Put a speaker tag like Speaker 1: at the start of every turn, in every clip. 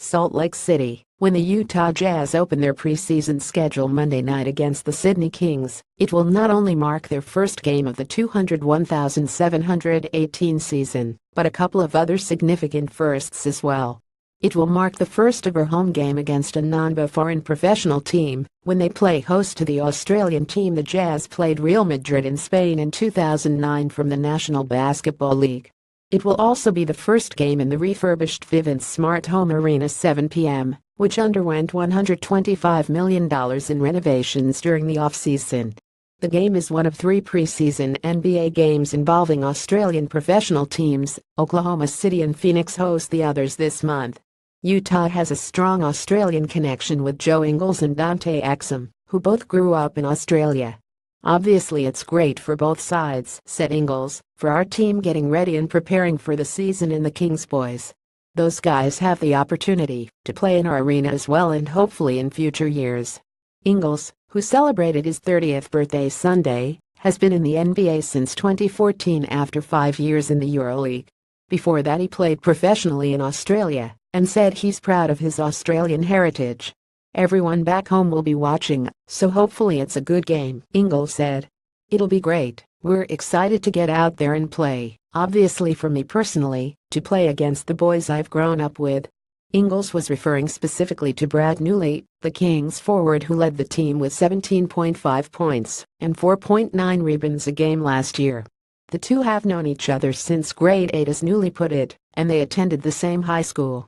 Speaker 1: Salt Lake City, when the Utah Jazz open their preseason schedule Monday night against the Sydney Kings, it will not only mark their first game of the 201,718 season, but a couple of other significant firsts as well. It will mark the first ever home game against a non-foreign professional team, when they play host to the Australian team the Jazz played Real Madrid in Spain in 2009 from the National Basketball League. It will also be the first game in the refurbished Vivint Smart Home Arena 7 p.m., which underwent $125 million in renovations during the off-season. The game is one of 3 preseason NBA games involving Australian professional teams. Oklahoma City and Phoenix host the others this month. Utah has a strong Australian connection with Joe Ingles and Dante Exum, who both grew up in Australia. "Obviously it's great for both sides," said Ingles, "for our team getting ready and preparing for the season and the Kings boys. Those guys have the opportunity to play in our arena as well and hopefully in future years." Ingles, who celebrated his 30th birthday Sunday, has been in the NBA since 2014 after 5 years in the EuroLeague. Before that he played professionally in Australia and said he's proud of his Australian heritage. "Everyone back home will be watching, so hopefully it's a good game," Ingles said. "It'll be great. We're excited to get out there and play, obviously for me personally, to play against the boys I've grown up with." Ingles was referring specifically to Brad Newley, the Kings forward who led the team with 17.5 points and 4.9 rebounds a game last year. The two have known each other since grade 8 as Newley put it, and they attended the same high school.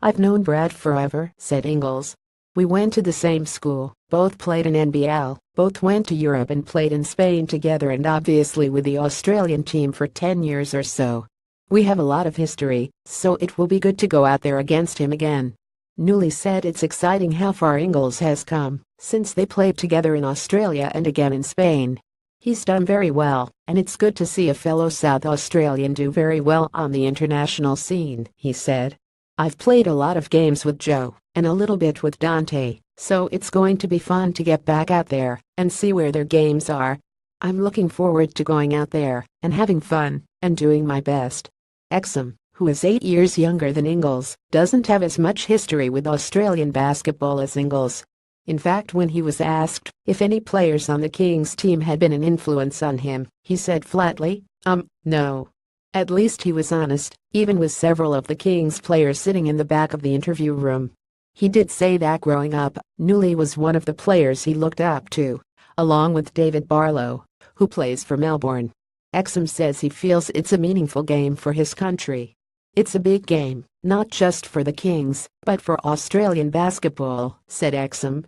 Speaker 1: "I've known Brad forever," said Ingles. "We went to the same school, both played in NBL, both went to Europe and played in Spain together and obviously with the Australian team for 10 years or so. We have a lot of history, so it will be good to go out there against him again." Newley said it's exciting how far Ingles has come since they played together in Australia and again in Spain. "He's done very well, and it's good to see a fellow South Australian do very well on the international scene," he said. "I've played a lot of games with Joe and a little bit with Dante, so it's going to be fun to get back out there and see where their games are. I'm looking forward to going out there and having fun and doing my best." Exum, who is 8 years younger than Ingles, doesn't have as much history with Australian basketball as Ingles. In fact, when he was asked if any players on the Kings team had been an influence on him, he said flatly, no. At least he was honest, even with several of the Kings players sitting in the back of the interview room. He did say that growing up, Newley was one of the players he looked up to, along with David Barlow, who plays for Melbourne. Exum says he feels it's a meaningful game for his country. "It's a big game, not just for the Kings, but for Australian basketball," said Exum.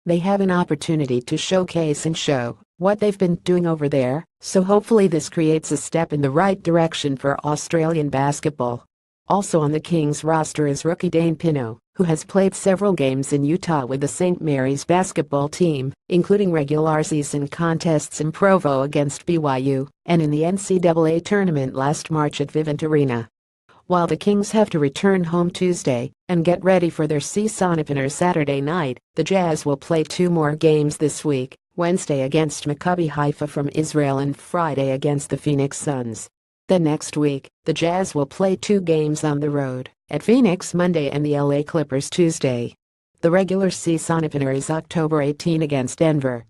Speaker 1: "They have an opportunity to showcase and show what they've been doing over there, so hopefully this creates a step in the right direction for Australian basketball." Also on the Kings roster is rookie Dane Pino, who has played several games in Utah with the St. Mary's basketball team, including regular season contests in Provo against BYU and in the NCAA tournament last March at Vivint Arena. While the Kings have to return home Tuesday and get ready for their season opener Saturday night, the Jazz will play 2 more games this week, Wednesday against Maccabi Haifa from Israel and Friday against the Phoenix Suns. Then next week, the Jazz will play 2 games on the road, at Phoenix Monday and the LA Clippers Tuesday. The regular season opener is October 18 against Denver.